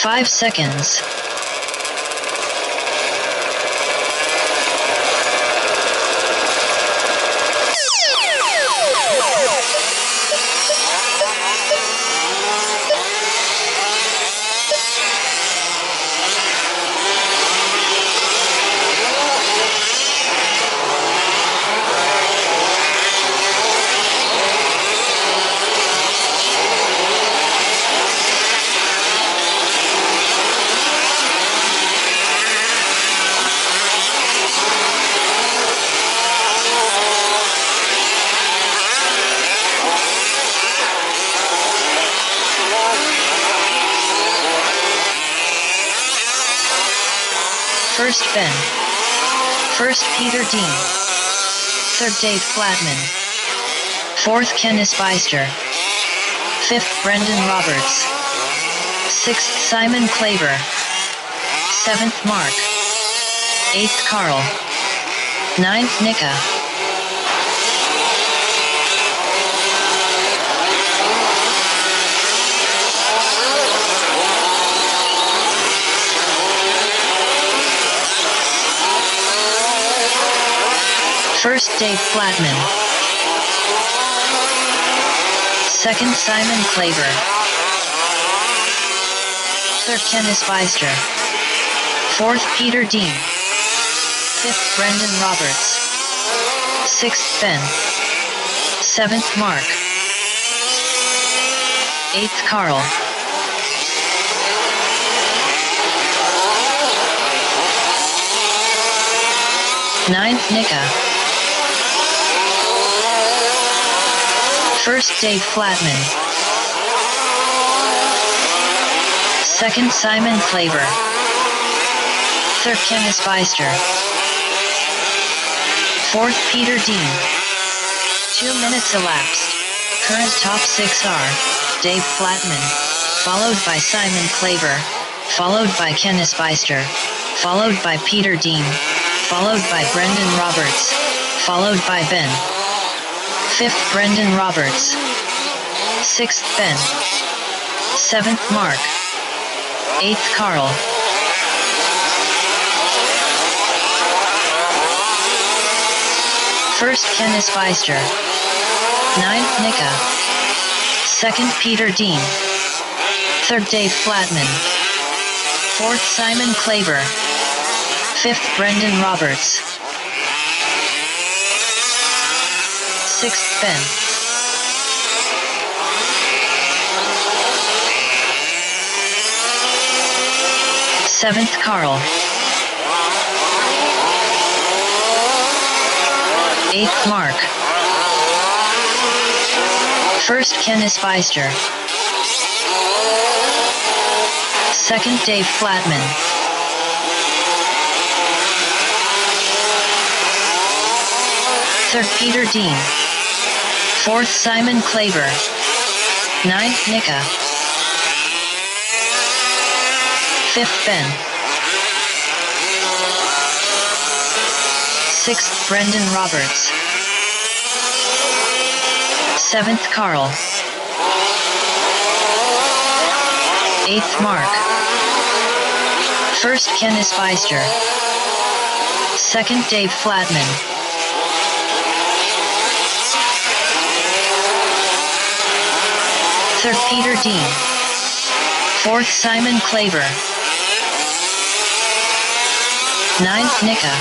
5 seconds. First Ben. First Peter Dean. Third Dave Flatman. Fourth Kenneth Beister. Fifth Brendan Roberts. Sixth Simon Claver. Seventh Mark. Eighth Carl. Ninth Nika. First Dave Flatman. Second Simon Claver. Third Kenneth Beister. Fourth Peter Dean. Fifth Brendan Roberts. Sixth Ben. Seventh Mark. Eighth Carl. Ninth Nika. First Dave Flatman. Second Simon Claver. Third Kenneth Beister. Fourth Peter Dean. 2 minutes elapsed. Current top 6 are Dave Flatman, followed by Simon Claver, followed by Kenneth Beister, followed by Peter Dean, followed by Brendan Roberts, followed by Ben. Fifth Brendan Roberts. Sixth Ben. Seventh Mark. Eighth Carl. First Kenneth Beister. Ninth Nika. Second Peter Dean. Third Dave Flatman. Fourth Simon Claver. Fifth Brendan Roberts. Sixth Ben. Seventh Carl. Eighth Mark. First Kenneth Beister. Second Dave Flatman. Third Peter Dean. Fourth Simon Claver. Ninth Nika. Fifth Ben. Sixth Brendan Roberts. Seventh Carl. Eighth Mark. First Kenneth Beister. Second Dave Flatman. Third Peter Dean. Fourth Simon Claver. Ninth Nika.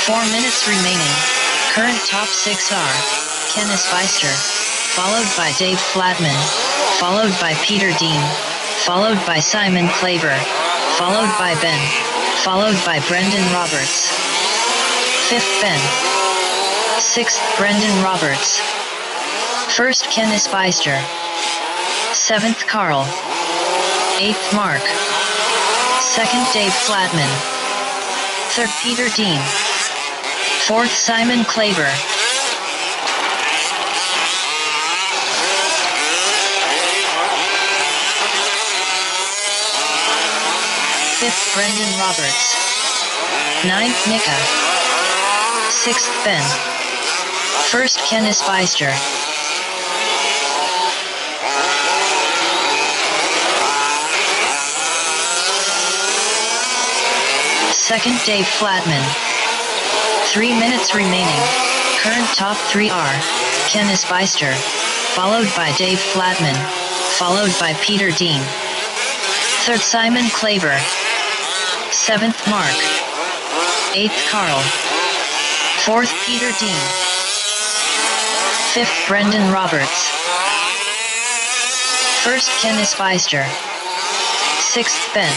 4 minutes remaining. Current top 6 are Kenneth Beister, followed by Dave Flatman, followed by Peter Dean, followed by Simon Claver, followed by Ben, followed by Brendan Roberts. Fifth Ben. Sixth Brendan Roberts. First Kenneth Beister. Seventh Carl. Eighth Mark. Second Dave Flatman. Third Peter Dean. Fourth Simon Claver. Fifth Brendan Roberts. Ninth Nika. Sixth Ben. First Kenneth Beister. Second, Dave Flatman. 3 minutes remaining. Current top 3 are Kenneth Beister, followed by Dave Flatman, followed by Peter Dean. Third, Simon Claver. 7th, Mark. 8th, Carl. 4th, Peter Dean. 5th, Brendan Roberts. 1st, Kenneth Beister. 6th, Ben.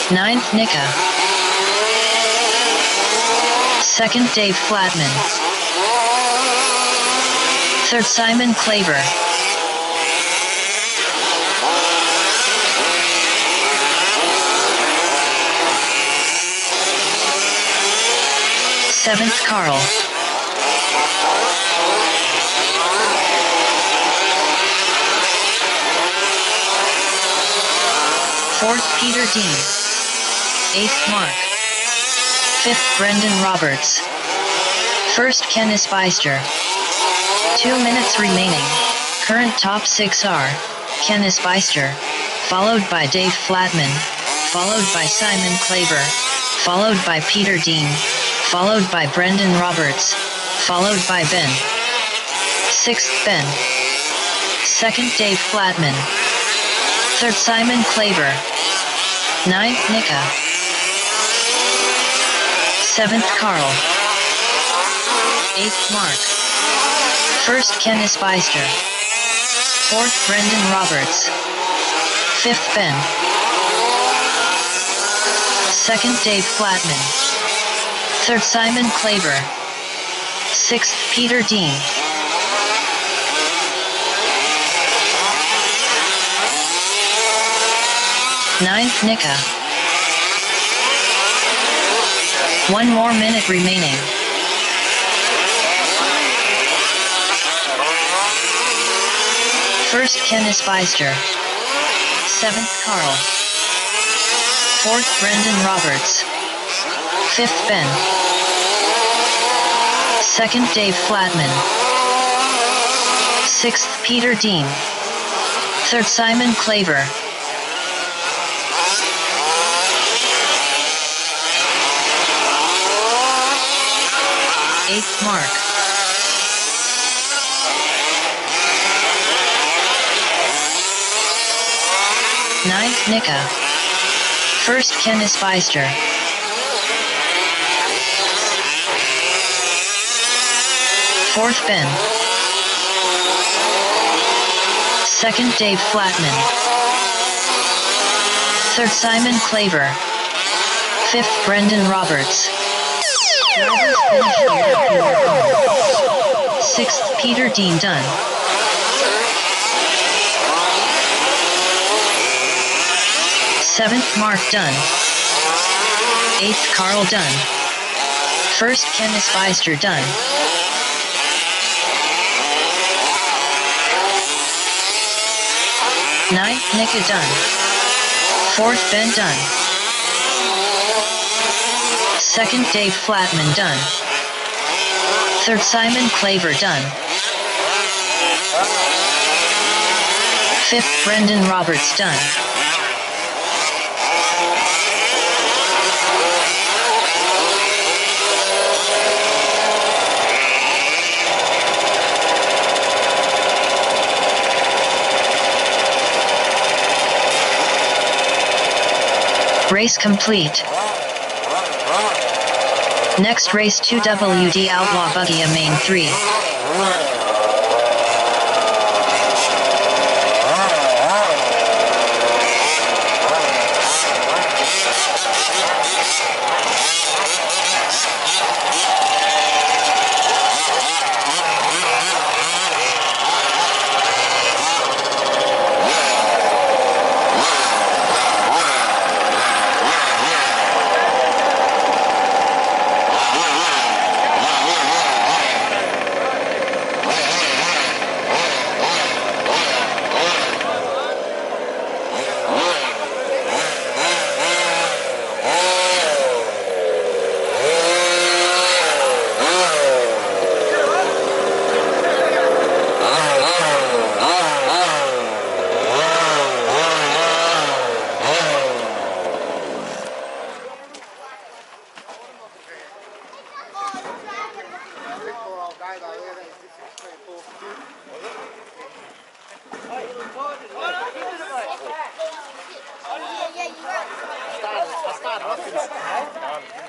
9th, Nika. 2nd, Dave Flatman. 3rd, Simon Claver. 7th, Carl. 4th, Peter Dean. 8th, Mark. 5th, Brendan Roberts. 1st, Kenneth Beister. 2 minutes remaining. Current top 6 are Kenneth Beister, followed by Dave Flatman, followed by Simon Claver, followed by Peter Dean, followed by Brendan Roberts, followed by Ben. 6th, Ben. 2nd, Dave Flatman. 3rd, Simon Claver. 9th, Nika. 7th, Carl. 8th, Mark. 1st, Kenneth Beister. 4th, Brendan Roberts. 5th, Ben. 2nd, Dave Flatman. 3rd, Simon Claver. 6th, Peter Dean. Ninth, Nika. 1 more minute remaining. First, Kenneth Beister. 7th, Carl. 4th, Brendan Roberts. 5th, Ben. 2nd, Dave Flatman. 6th, Peter Dean. 3rd, Simon Claver. 8th, Mark. 9th, Nika. 1st, Kenneth Beister. 4th, Ben. 2nd, Dave Flatman. 3rd, Simon Claver. 5th, Brendan Roberts. 6th, Peter Dean done. 7th, Mark done. 8th, Carl done. 1st, Kenneth Beister done. 9th, Nika done. 4th, Ben done. 2nd, Dave Flatman done. 3rd, Simon Claver done. 5th, Brendan Roberts done. Race complete. Next race 2WD Outlaw Buggy Main 3. I started off